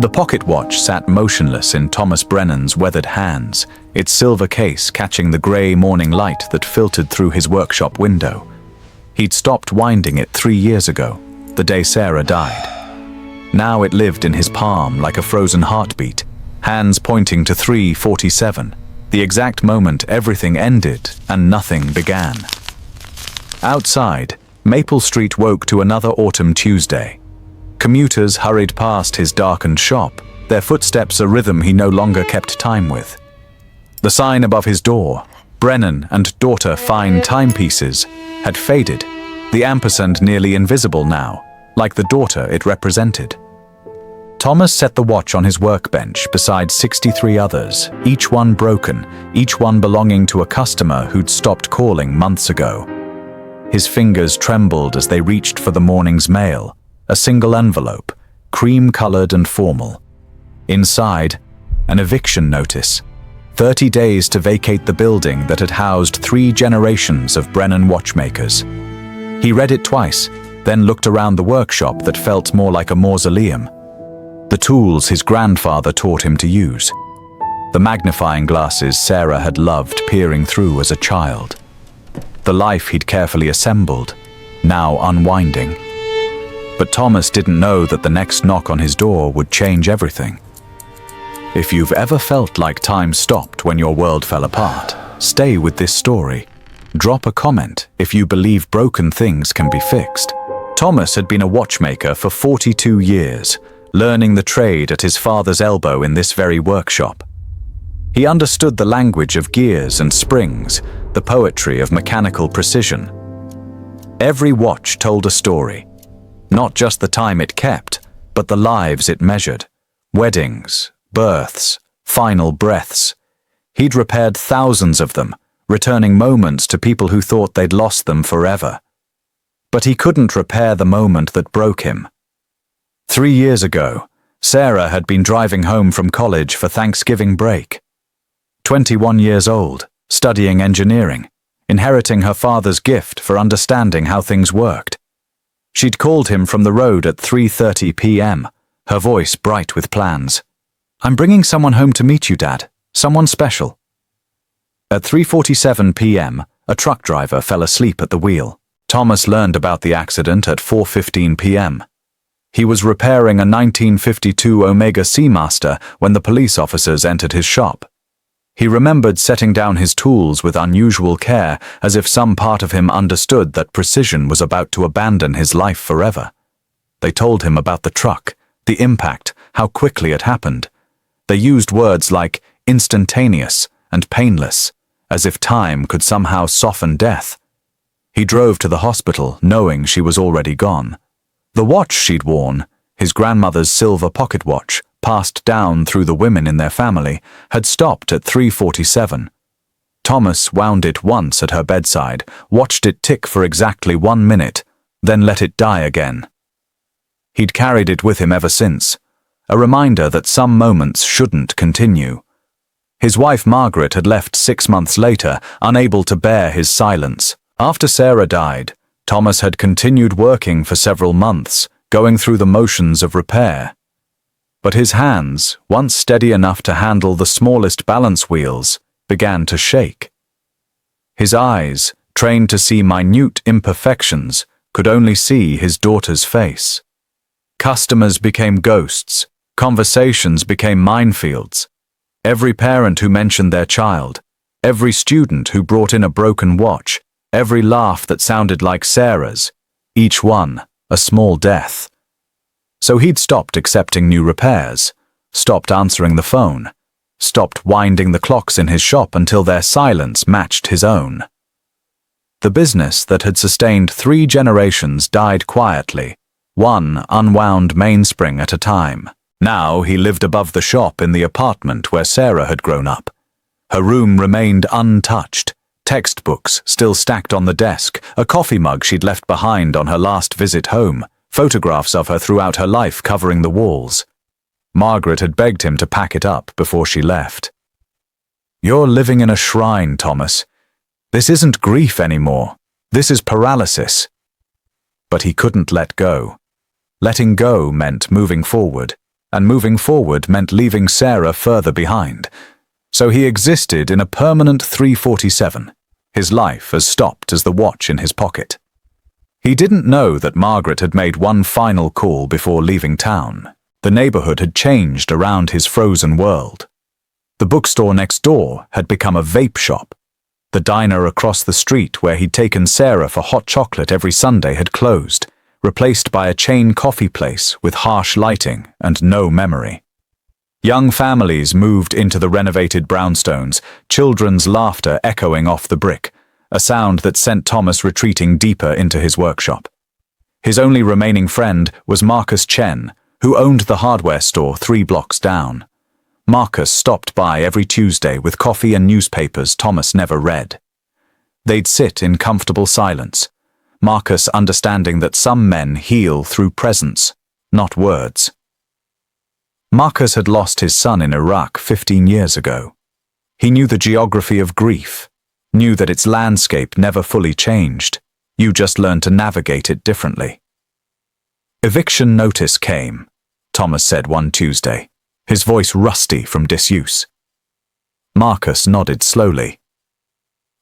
The pocket watch sat motionless in Thomas Brennan's weathered hands, its silver case catching the grey morning light that filtered through his workshop window. He'd stopped winding it 3 years ago, the day Sarah died. Now it lived in his palm like a frozen heartbeat, hands pointing to 3:47, the exact moment everything ended and nothing began. Outside, Maple Street woke to another autumn Tuesday. Commuters hurried past his darkened shop, their footsteps a rhythm he no longer kept time with. The sign above his door, Brennan and Daughter Fine Timepieces, had faded, the ampersand nearly invisible now, like the daughter it represented. Thomas set the watch on his workbench beside 63 others, each one broken, each one belonging to a customer who'd stopped calling months ago. His fingers trembled as they reached for the morning's mail, a single envelope, cream-colored and formal. Inside, an eviction notice, 30 days to vacate the building that had housed 3 generations of Brennan watchmakers. He read it twice, then looked around the workshop that felt more like a mausoleum. The tools his grandfather taught him to use. The magnifying glasses Sarah had loved peering through as a child. The life he'd carefully assembled, now unwinding. But Thomas didn't know that the next knock on his door would change everything. If you've ever felt like time stopped when your world fell apart, stay with this story. Drop a comment if you believe broken things can be fixed. Thomas had been a watchmaker for 42 years, learning the trade at his father's elbow in this very workshop. He understood the language of gears and springs, the poetry of mechanical precision. Every watch told a story, not just the time it kept, but the lives it measured. Weddings, births, final breaths. He'd repaired thousands of them, returning moments to people who thought they'd lost them forever. But he couldn't repair the moment that broke him. 3 years ago, Sarah had been driving home from college for Thanksgiving break. 21 years old, studying engineering, inheriting her father's gift for understanding how things worked. She'd called him from the road at 3:30 p.m., her voice bright with plans. "I'm bringing someone home to meet you, Dad. Someone special." At 3:47 p.m., a truck driver fell asleep at the wheel. Thomas learned about the accident at 4:15 p.m. He was repairing a 1952 Omega Seamaster when the police officers entered his shop. He remembered setting down his tools with unusual care, as if some part of him understood that precision was about to abandon his life forever. They told him about the truck, the impact, how quickly it happened. They used words like instantaneous and painless, as if time could somehow soften death. He drove to the hospital knowing she was already gone. The watch she'd worn, his grandmother's silver pocket watch, passed down through the women in their family, had stopped at 3:47. Thomas wound it once at her bedside, watched it tick for exactly 1 minute, then let it die again. He'd carried it with him ever since, a reminder that some moments shouldn't continue. His wife Margaret had left 6 months later, unable to bear his silence. After Sarah died, Thomas had continued working for several months, going through the motions of repair. But his hands, once steady enough to handle the smallest balance wheels, began to shake. His eyes, trained to see minute imperfections, could only see his daughter's face. Customers became ghosts, conversations became minefields. Every parent who mentioned their child, every student who brought in a broken watch, every laugh that sounded like Sarah's, each one a small death. So he'd stopped accepting new repairs, stopped answering the phone, stopped winding the clocks in his shop until their silence matched his own. The business that had sustained 3 generations died quietly, one unwound mainspring at a time. Now he lived above the shop in the apartment where Sarah had grown up. Her room remained untouched, textbooks still stacked on the desk, a coffee mug she'd left behind on her last visit home, photographs of her throughout her life covering the walls. Margaret had begged him to pack it up before she left. "You're living in a shrine, Thomas. This isn't grief anymore. This is paralysis." But he couldn't let go. Letting go meant moving forward, and moving forward meant leaving Sarah further behind. So he existed in a permanent 347, his life as stopped as the watch in his pocket. He didn't know that Margaret had made one final call before leaving town. The neighborhood had changed around his frozen world. The bookstore next door had become a vape shop. The diner across the street where he'd taken Sarah for hot chocolate every Sunday had closed, replaced by a chain coffee place with harsh lighting and no memory. Young families moved into the renovated brownstones, children's laughter echoing off the brick, a sound that sent Thomas retreating deeper into his workshop. His only remaining friend was Marcus Chen, who owned the hardware store 3 blocks down. Marcus stopped by every Tuesday with coffee and newspapers Thomas never read. They'd sit in comfortable silence, Marcus understanding that some men heal through presence, not words. Marcus had lost his son in Iraq 15 years ago. He knew the geography of grief, knew that its landscape never fully changed. You just learned to navigate it differently. Eviction notice came, Thomas said one Tuesday, his voice rusty from disuse. Marcus nodded slowly.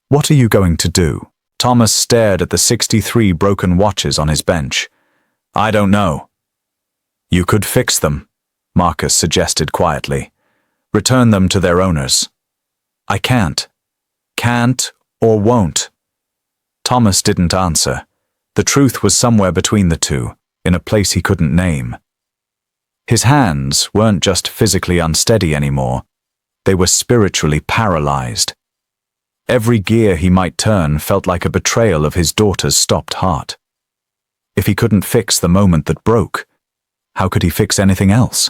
What are you going to do? Thomas stared at the 63 broken watches on his bench. I don't know. You could fix them, Marcus suggested quietly. Return them to their owners. I can't. Can't or won't. Thomas didn't answer. The truth was somewhere between the two, in a place he couldn't name. His hands weren't just physically unsteady anymore. They were spiritually paralyzed. Every gear he might turn felt like a betrayal of his daughter's stopped heart. If he couldn't fix the moment that broke, how could he fix anything else?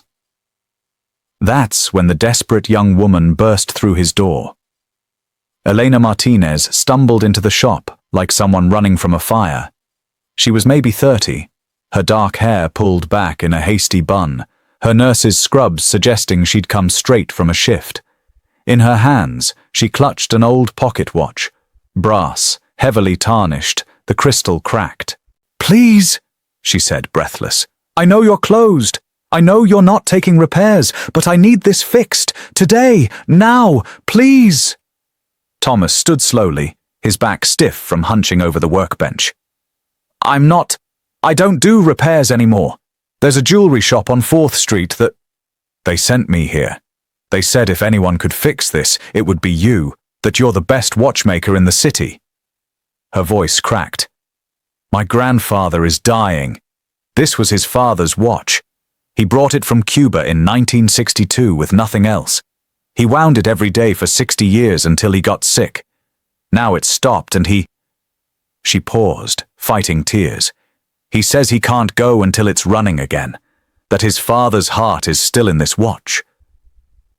That's when the desperate young woman burst through his door. Elena Martinez stumbled into the shop like someone running from a fire. She was maybe 30, her dark hair pulled back in a hasty bun, her nurse's scrubs suggesting she'd come straight from a shift. In her hands, she clutched an old pocket watch, brass, heavily tarnished, the crystal cracked. Please, she said, breathless. I know you're closed. I know you're not taking repairs, but I need this fixed. Today, now, please. Thomas stood slowly, his back stiff from hunching over the workbench. I don't do repairs anymore. There's a jewelry shop on 4th Street that... They sent me here. They said if anyone could fix this, it would be you, that you're the best watchmaker in the city. Her voice cracked. My grandfather is dying. This was his father's watch. He brought it from Cuba in 1962 with nothing else. He wound it every day for 60 years until he got sick. Now it's stopped and he... She paused, fighting tears. He says he can't go until it's running again, that his father's heart is still in this watch.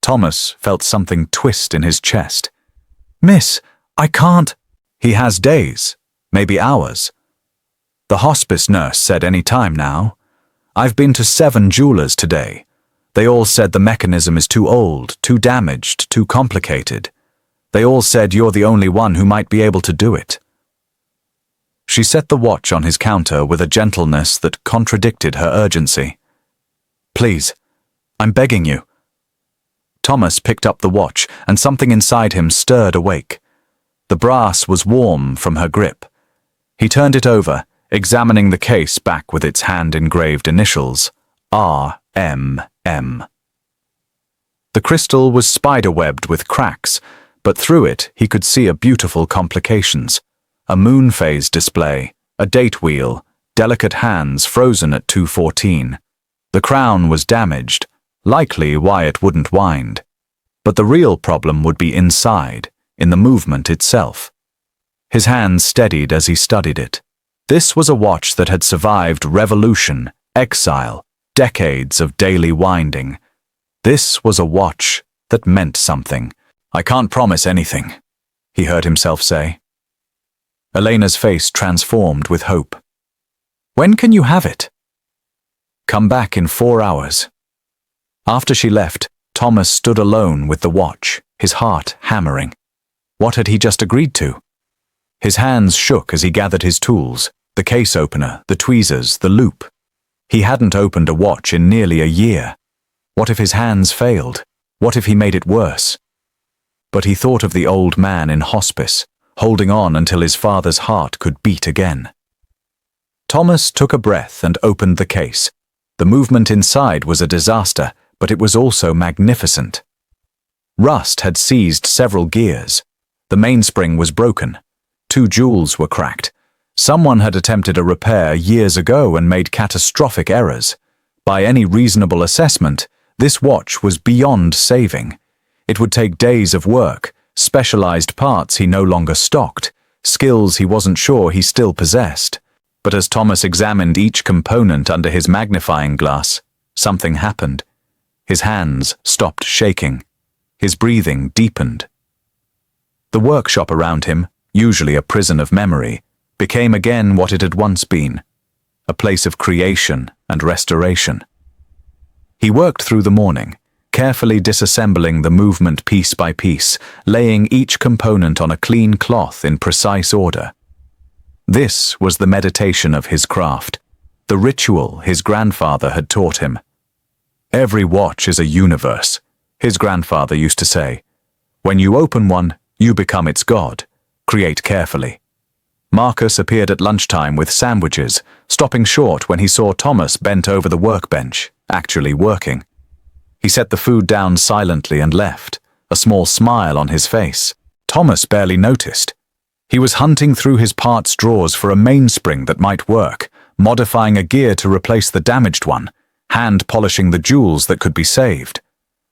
Thomas felt something twist in his chest. Miss, I can't. He has days, maybe hours. The hospice nurse said any time now. I've been to 7 jewelers today. They all said the mechanism is too old, too damaged, too complicated. They all said you're the only one who might be able to do it. She set the watch on his counter with a gentleness that contradicted her urgency. Please, I'm begging you. Thomas picked up the watch, and something inside him stirred awake. The brass was warm from her grip. He turned it over, examining the case back with its hand-engraved initials, R.M.M. The crystal was spider-webbed with cracks, but through it he could see a beautiful complications. A moon phase display, a date wheel, delicate hands frozen at 2:14. The crown was damaged, likely why it wouldn't wind. But the real problem would be inside, in the movement itself. His hands steadied as he studied it. This was a watch that had survived revolution, exile, decades of daily winding. This was a watch that meant something. I can't promise anything, he heard himself say. Elena's face transformed with hope. When can you have it? Come back in 4 hours. After she left, Thomas stood alone with the watch, his heart hammering. What had he just agreed to? His hands shook as he gathered his tools, the case opener, the tweezers, the loop. He hadn't opened a watch in nearly a year. What if his hands failed? What if he made it worse? But he thought of the old man in hospice, holding on until his father's heart could beat again. Thomas took a breath and opened the case. The movement inside was a disaster, but it was also magnificent. Rust had seized several gears. The mainspring was broken. 2 jewels were cracked. Someone had attempted a repair years ago and made catastrophic errors. By any reasonable assessment, this watch was beyond saving. It would take days of work, specialized parts he no longer stocked, skills he wasn't sure he still possessed. But as Thomas examined each component under his magnifying glass, something happened. His hands stopped shaking. His breathing deepened. The workshop around him, usually a prison of memory, became again what it had once been, a place of creation and restoration. He worked through the morning, carefully disassembling the movement piece by piece, laying each component on a clean cloth in precise order. This was the meditation of his craft, the ritual his grandfather had taught him. Every watch is a universe, his grandfather used to say. When you open one, you become its god. Create carefully. Marcus appeared at lunchtime with sandwiches, stopping short when he saw Thomas bent over the workbench, actually working. He set the food down silently and left, a small smile on his face. Thomas barely noticed. He was hunting through his parts drawers for a mainspring that might work, modifying a gear to replace the damaged one, hand polishing the jewels that could be saved.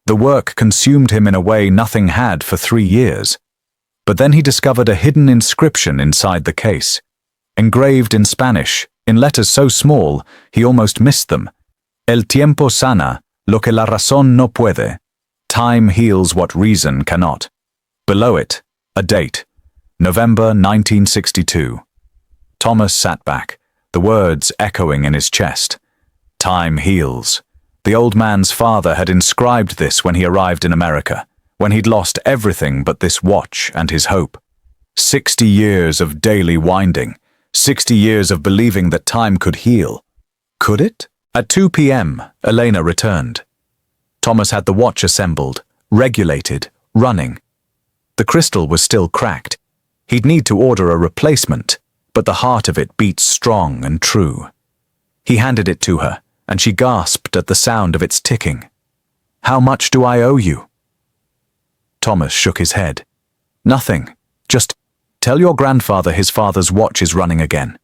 The work consumed him in a way nothing had for 3 years. But then he discovered a hidden inscription inside the case. Engraved in Spanish, in letters so small, he almost missed them. El tiempo sana lo que la razón no puede. Time heals what reason cannot. Below it, a date. November 1962. Thomas sat back, the words echoing in his chest. Time heals. The old man's father had inscribed this when he arrived in America, when he'd lost everything but this watch and his hope. 60 years of daily winding, 60 years of believing that time could heal. Could it? At 2 p.m., Elena returned. Thomas had the watch assembled, regulated, running. The crystal was still cracked. He'd need to order a replacement, but the heart of it beat strong and true. He handed it to her, and she gasped at the sound of its ticking. "How much do I owe you?" Thomas shook his head. "Nothing. Just tell your grandfather his father's watch is running again."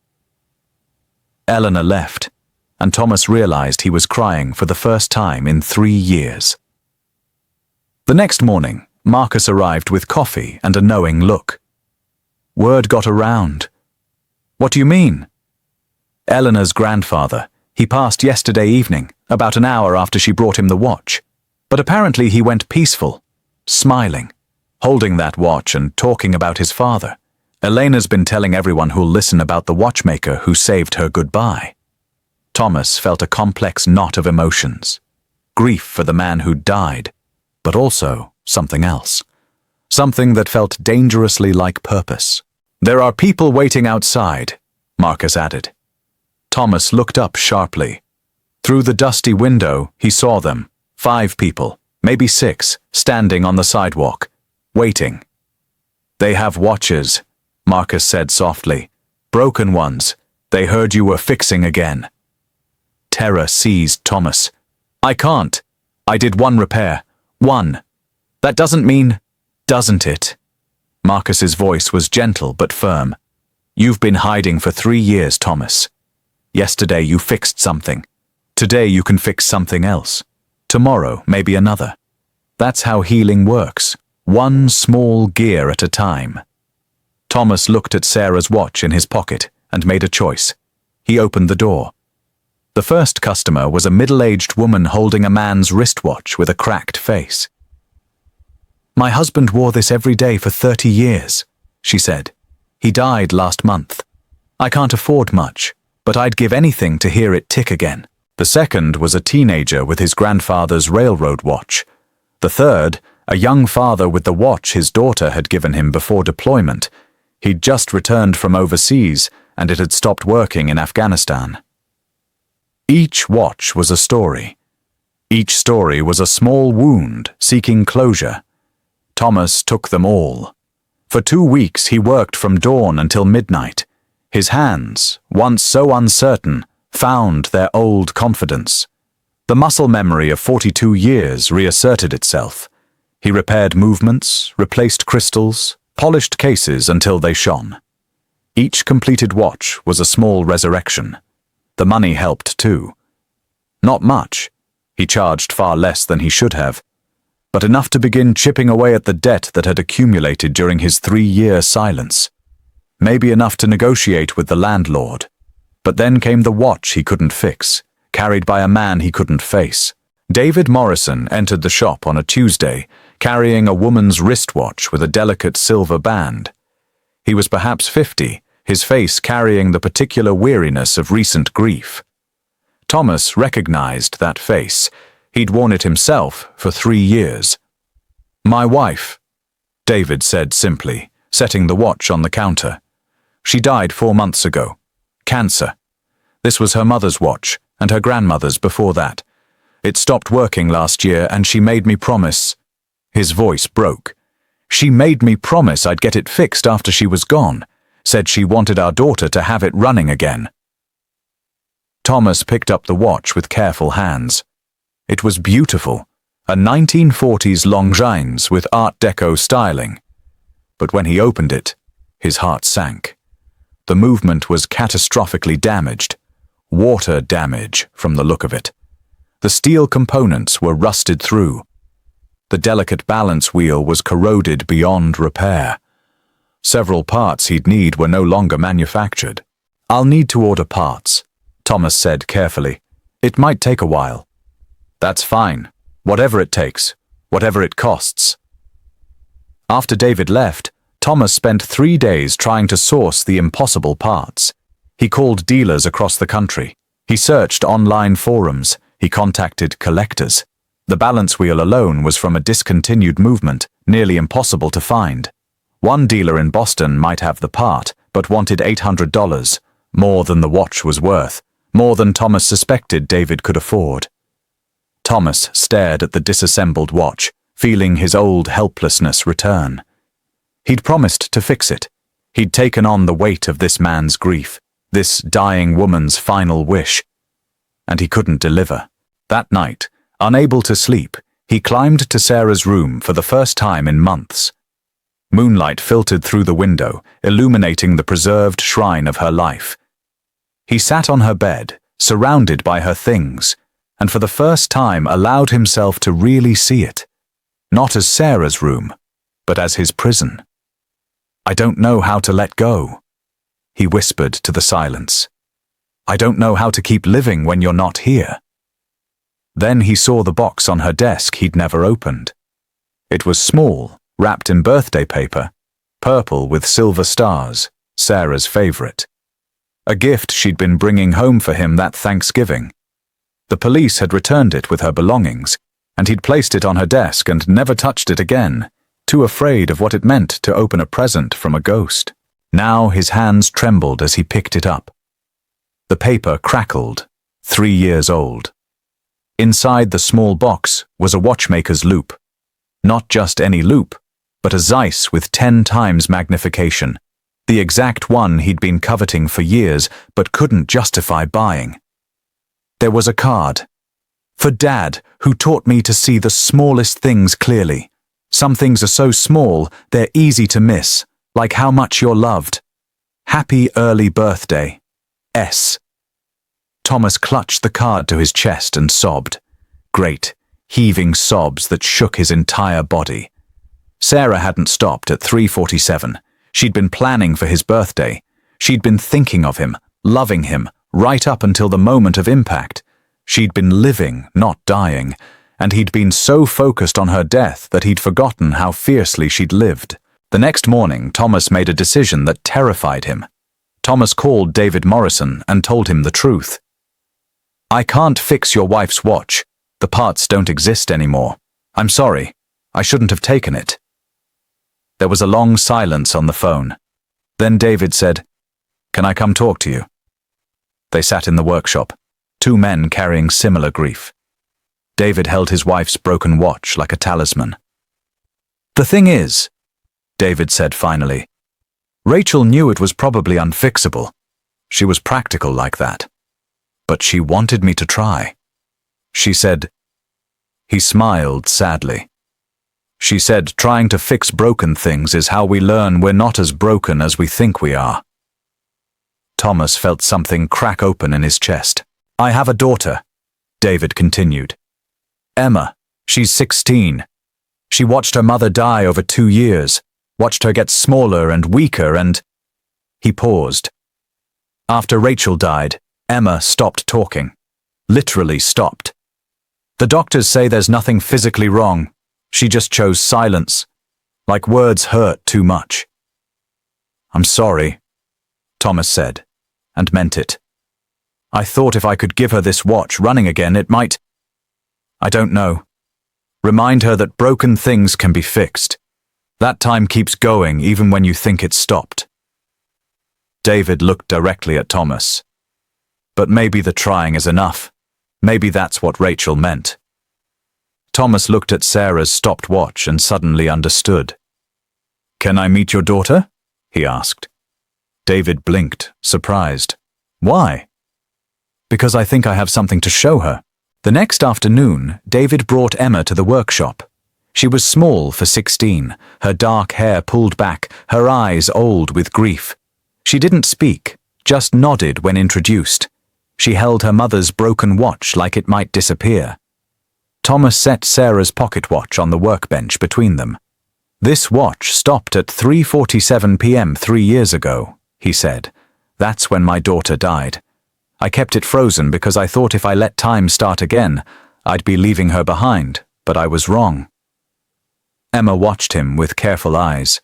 Eleanor left, and Thomas realized he was crying for the first time in 3 years. The next morning, Marcus arrived with coffee and a knowing look. Word got around. "What do you mean?" Eleanor's grandfather. He passed yesterday evening, about an hour after she brought him the watch. But apparently he went peaceful, smiling, holding that watch and talking about his father. Elena's been telling everyone who'll listen about the watchmaker who saved her goodbye. Thomas felt a complex knot of emotions. Grief for the man who died, but also something else. Something that felt dangerously like purpose. "There are people waiting outside," Marcus added. Thomas looked up sharply. Through the dusty window, he saw them, 5 people, maybe 6, standing on the sidewalk, waiting. "They have watches," Marcus said softly. "Broken ones. They heard you were fixing again." Terror seized Thomas. "I can't. I did 1 repair. 1. That doesn't mean, doesn't it?" Marcus's voice was gentle but firm. "You've been hiding for 3 years, Thomas. Yesterday you fixed something. Today you can fix something else. Tomorrow maybe another. That's how healing works, 1 small gear at a time." Thomas looked at Sarah's watch in his pocket and made a choice. He opened the door. The first customer was a middle-aged woman holding a man's wristwatch with a cracked face. "My husband wore this every day for 30 years, she said. "He died last month. I can't afford much, but I'd give anything to hear it tick again." The second was a teenager with his grandfather's railroad watch. The third, a young father with the watch his daughter had given him before deployment. He'd just returned from overseas, and it had stopped working in Afghanistan. Each watch was a story. Each story was a small wound seeking closure. Thomas took them all. For 2 weeks he worked from dawn until midnight. His hands, once so uncertain, found their old confidence. The muscle memory of 42 years reasserted itself. He repaired movements, replaced crystals, polished cases until they shone. Each completed watch was a small resurrection. The money helped too. Not much. He charged far less than he should have, but enough to begin chipping away at the debt that had accumulated during his 3-year silence. Maybe enough to negotiate with the landlord. But then came the watch he couldn't fix, carried by a man he couldn't face. David Morrison entered the shop on a Tuesday, carrying a woman's wristwatch with a delicate silver band. He was perhaps 50, his face carrying the particular weariness of recent grief. Thomas recognized that face. He'd worn it himself for 3 years. "My wife," David said simply, setting the watch on the counter. "She died 4 months ago. Cancer. This was her mother's watch, and her grandmother's before that. It stopped working last year, and she made me promise." His voice broke. "She made me promise I'd get it fixed after she was gone. Said she wanted our daughter to have it running again." Thomas picked up the watch with careful hands. It was beautiful, a 1940s Longines with Art Deco styling. But when he opened it, his heart sank. The movement was catastrophically damaged. Water damage from the look of it. The steel components were rusted through. The delicate balance wheel was corroded beyond repair. Several parts he'd need were no longer manufactured. "I'll need to order parts," Thomas said carefully. "It might take a while." "That's fine. Whatever it takes. Whatever it costs." After David left, Thomas spent 3 days trying to source the impossible parts. He called dealers across the country. He searched online forums. He contacted collectors. The balance wheel alone was from a discontinued movement, nearly impossible to find. One dealer in Boston might have the part, but wanted $800, more than the watch was worth, more than Thomas suspected David could afford. Thomas stared at the disassembled watch, feeling his old helplessness return. He'd promised to fix it. He'd taken on the weight of this man's grief, this dying woman's final wish. And he couldn't deliver. That night, unable to sleep, he climbed to Sarah's room for the first time in months. Moonlight filtered through the window, illuminating the preserved shrine of her life. He sat on her bed, surrounded by her things, and for the first time allowed himself to really see it. Not as Sarah's room, but as his prison. "I don't know how to let go," he whispered to the silence. "I don't know how to keep living when you're not here." Then he saw the box on her desk he'd never opened. It was small, wrapped in birthday paper, purple with silver stars, Sarah's favorite. A gift she'd been bringing home for him that Thanksgiving. The police had returned it with her belongings, and he'd placed it on her desk and never touched it again, too afraid of what it meant to open a present from a ghost. Now his hands trembled as he picked it up. The paper crackled, 3 years old. Inside the small box was a watchmaker's loop. Not just any loop, but a Zeiss with 10 times magnification, the exact one he'd been coveting for years but couldn't justify buying. There was a card. "For Dad, who taught me to see the smallest things clearly. Some things are so small, they're easy to miss, like how much you're loved. Happy early birthday. S." Thomas clutched the card to his chest and sobbed. Great, heaving sobs that shook his entire body. Sarah hadn't stopped at 3:47. She'd been planning for his birthday. She'd been thinking of him, loving him, right up until the moment of impact. She'd been living, not dying, and he'd been so focused on her death that he'd forgotten how fiercely she'd lived. The next morning, Thomas made a decision that terrified him. Thomas called David Morrison and told him the truth. "I can't fix your wife's watch. The parts don't exist anymore. I'm sorry. I shouldn't have taken it." There was a long silence on the phone. Then David said, "Can I come talk to you?" They sat in the workshop, 2 men carrying similar grief. David held his wife's broken watch like a talisman. "The thing is," David said finally, "Rachel knew it was probably unfixable. She was practical like that. But she wanted me to try. She said—" He smiled sadly. "She said trying to fix broken things is how we learn we're not as broken as we think we are." Thomas felt something crack open in his chest. "I have a daughter," David continued. "Emma, she's 16. She watched her mother die over 2 years, watched her get smaller and weaker and—" He paused. "After Rachel died, Emma stopped talking. Literally stopped. The doctors say there's nothing physically wrong. She just chose silence. Like words hurt too much." "I'm sorry," Thomas said, and meant it. "I thought if I could give her this watch running again, it might— I don't know. Remind her that broken things can be fixed. That time keeps going even when you think it's stopped." David looked directly at Thomas. "But maybe the trying is enough. Maybe that's what Rachel meant." Thomas looked at Sarah's stopped watch and suddenly understood. "Can I meet your daughter?" he asked. David blinked, surprised. "Why?" "Because I think I have something to show her." The next afternoon, David brought Emma to the workshop. She was small for 16, her dark hair pulled back, her eyes old with grief. She didn't speak, just nodded when introduced. She held her mother's broken watch like it might disappear. Thomas set Sarah's pocket watch on the workbench between them. "This watch stopped at 3:47 p.m. 3 years ago," he said. "That's when my daughter died. I kept it frozen because I thought if I let time start again, I'd be leaving her behind, but I was wrong." Emma watched him with careful eyes.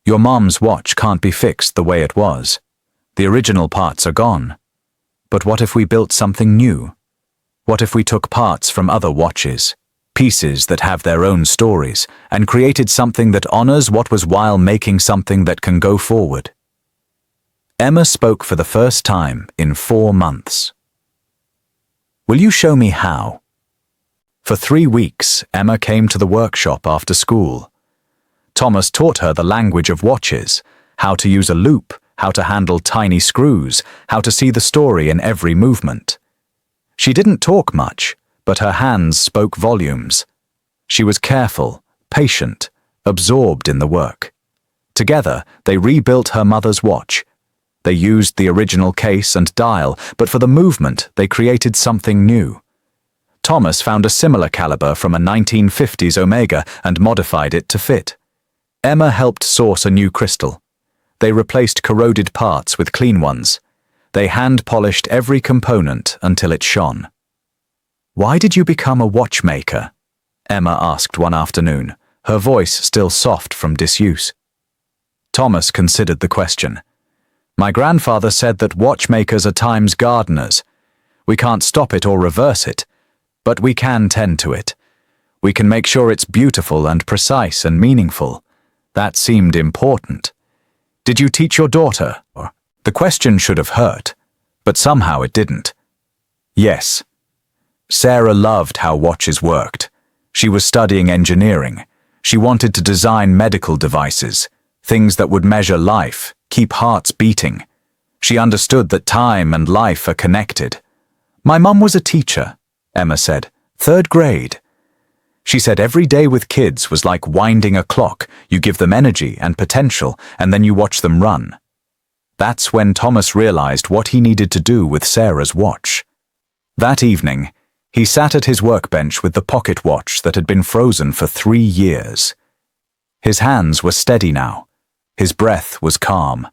"Your mom's watch can't be fixed the way it was. The original parts are gone. But what if we built something new? What if we took parts from other watches, pieces that have their own stories, and created something that honors what was while making something that can go forward?" Emma spoke for the first time in 4 months. "Will you show me how?" For 3 weeks, Emma came to the workshop after school. Thomas taught her the language of watches, how to use a loop, how to handle tiny screws, how to see the story in every movement. She didn't talk much, but her hands spoke volumes. She was careful, patient, absorbed in the work. Together, they rebuilt her mother's watch. They used the original case and dial, but for the movement, they created something new. Thomas found a similar caliber from a 1950s Omega and modified it to fit. Emma helped source a new crystal. They replaced corroded parts with clean ones. They hand-polished every component until it shone. "Why did you become a watchmaker?" Emma asked one afternoon, her voice still soft from disuse. Thomas considered the question. "My grandfather said that watchmakers are time's gardeners. We can't stop it or reverse it, but we can tend to it. We can make sure it's beautiful and precise and meaningful. That seemed important. Did you teach your daughter?" The question should have hurt, but somehow it didn't. "Yes." Sarah loved how watches worked. She was studying engineering. She wanted to design medical devices, things that would measure life, keep hearts beating. She understood that time and life are connected. "My mum was a teacher," Emma said, 3rd grade. She said every day with kids was like winding a clock. You give them energy and potential, and then you watch them run. That's when Thomas realized what he needed to do with Sarah's watch. That evening, he sat at his workbench with the pocket watch that had been frozen for 3 years. His hands were steady now. His breath was calm.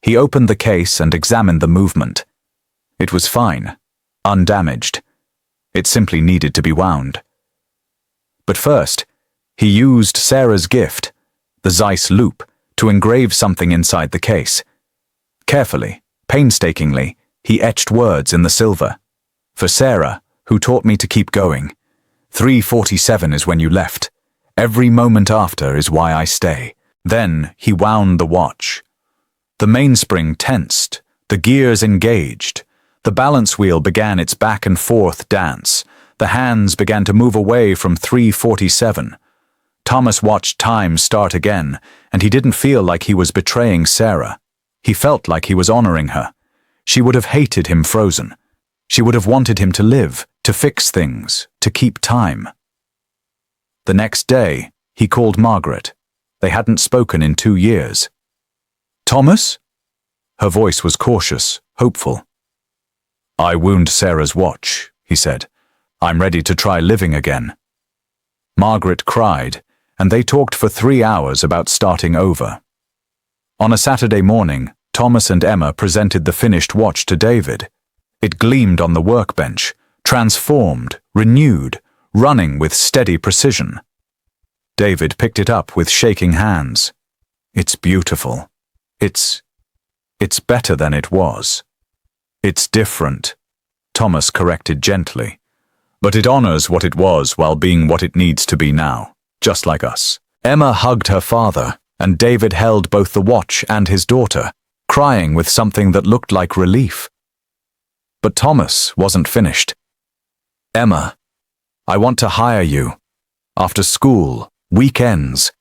He opened the case and examined the movement. It was fine, undamaged. It simply needed to be wound. But first, he used Sarah's gift, the Zeiss loop, to engrave something inside the case. Carefully, painstakingly, he etched words in the silver. "For Sarah, who taught me to keep going. 3:47 is when you left. Every moment after is why I stay." Then he wound the watch. The mainspring tensed, the gears engaged. The balance wheel began its back and forth dance. The hands began to move away from 3:47. Thomas watched time start again, and he didn't feel like he was betraying Sarah. He felt like he was honoring her. She would have hated him frozen. She would have wanted him to live, to fix things, to keep time. The next day, he called Margaret. They hadn't spoken in 2 years. "Thomas?" Her voice was cautious, hopeful. "I wound Sarah's watch," he said. "I'm ready to try living again." Margaret cried, and they talked for 3 hours about starting over. On a Saturday morning, Thomas and Emma presented the finished watch to David. It gleamed on the workbench, transformed, renewed, running with steady precision. David picked it up with shaking hands. "It's beautiful. It's better than it was." "It's different," Thomas corrected gently. "But it honors what it was while being what it needs to be now, just like us." Emma hugged her father, and David held both the watch and his daughter, crying with something that looked like relief. But Thomas wasn't finished. "Emma, I want to hire you. After school, weekends.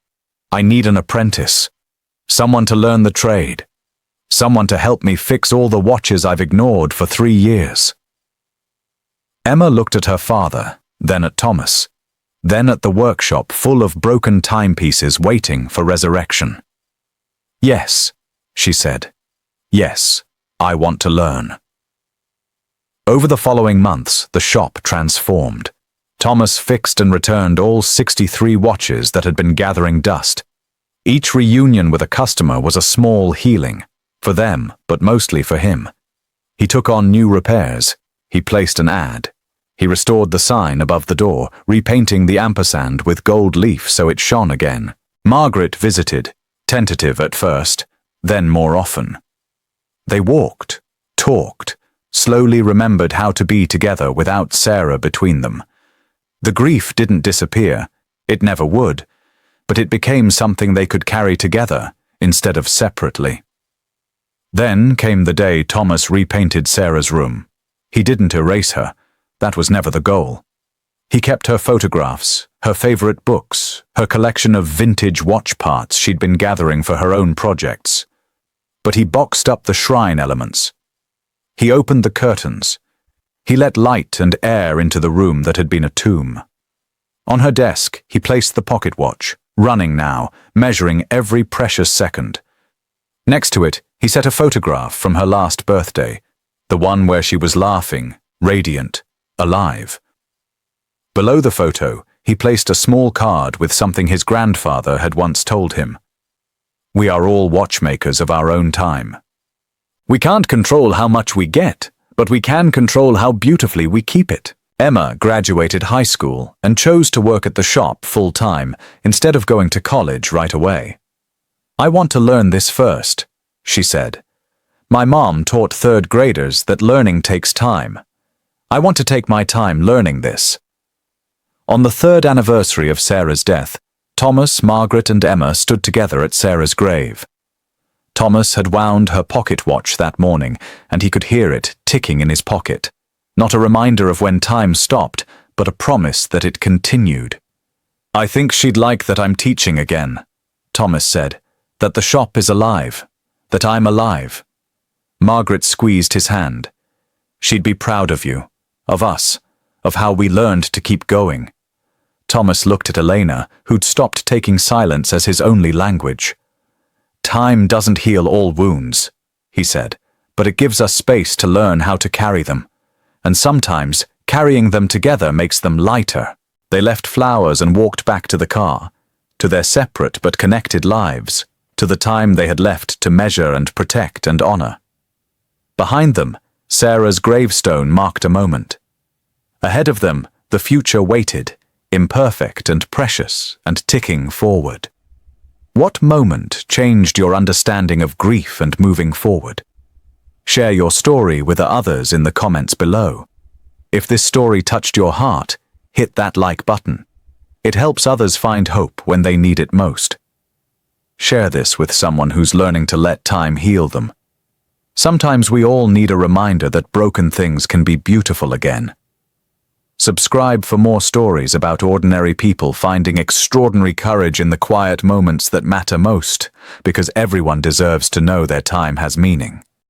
I need an apprentice. Someone to learn the trade. Someone to help me fix all the watches I've ignored for 3 years." Emma looked at her father, then at Thomas, then at the workshop full of broken timepieces waiting for resurrection. "Yes," she said. "Yes, I want to learn." Over the following months, the shop transformed. Thomas fixed and returned all 63 watches that had been gathering dust. Each reunion with a customer was a small healing, for them, but mostly for him. He took on new repairs. He placed an ad. He restored the sign above the door, repainting the ampersand with gold leaf so it shone again. Margaret visited, tentative at first, then more often. They walked, talked, slowly remembered how to be together without Sarah between them. The grief didn't disappear, it never would, but it became something they could carry together instead of separately. Then came the day Thomas repainted Sarah's room. He didn't erase her. That was never the goal. He kept her photographs, her favorite books, her collection of vintage watch parts she'd been gathering for her own projects. But he boxed up the shrine elements. He opened the curtains. He let light and air into the room that had been a tomb. On her desk, he placed the pocket watch, running now, measuring every precious second. Next to it, he set a photograph from her last birthday, the one where she was laughing, radiant, alive. Below the photo, he placed a small card with something his grandfather had once told him. "We are all watchmakers of our own time. We can't control how much we get, but we can control how beautifully we keep it." Emma graduated high school and chose to work at the shop full-time instead of going to college right away. "I want to learn this first," she said. "My mom taught third graders that learning takes time. I want to take my time learning this." On the 3rd anniversary of Sarah's death, Thomas, Margaret, and Emma stood together at Sarah's grave. Thomas had wound her pocket watch that morning, and he could hear it ticking in his pocket. Not a reminder of when time stopped, but a promise that it continued. "I think she'd like that I'm teaching again," Thomas said, "that the shop is alive, that I'm alive." Margaret squeezed his hand. "She'd be proud of you, of us, of how we learned to keep going." Thomas looked at Elena, who'd stopped taking silence as his only language. "Time doesn't heal all wounds," he said, "but it gives us space to learn how to carry them. And sometimes, carrying them together makes them lighter." They left flowers and walked back to the car, to their separate but connected lives, to the time they had left to measure and protect and honor. Behind them, Sarah's gravestone marked a moment. Ahead of them, the future waited, imperfect and precious and ticking forward. What moment changed your understanding of grief and moving forward? Share your story with the others in the comments below. If this story touched your heart, hit that like button. It helps others find hope when they need it most. Share this with someone who's learning to let time heal them. Sometimes we all need a reminder that broken things can be beautiful again. Subscribe for more stories about ordinary people finding extraordinary courage in the quiet moments that matter most, because everyone deserves to know their time has meaning.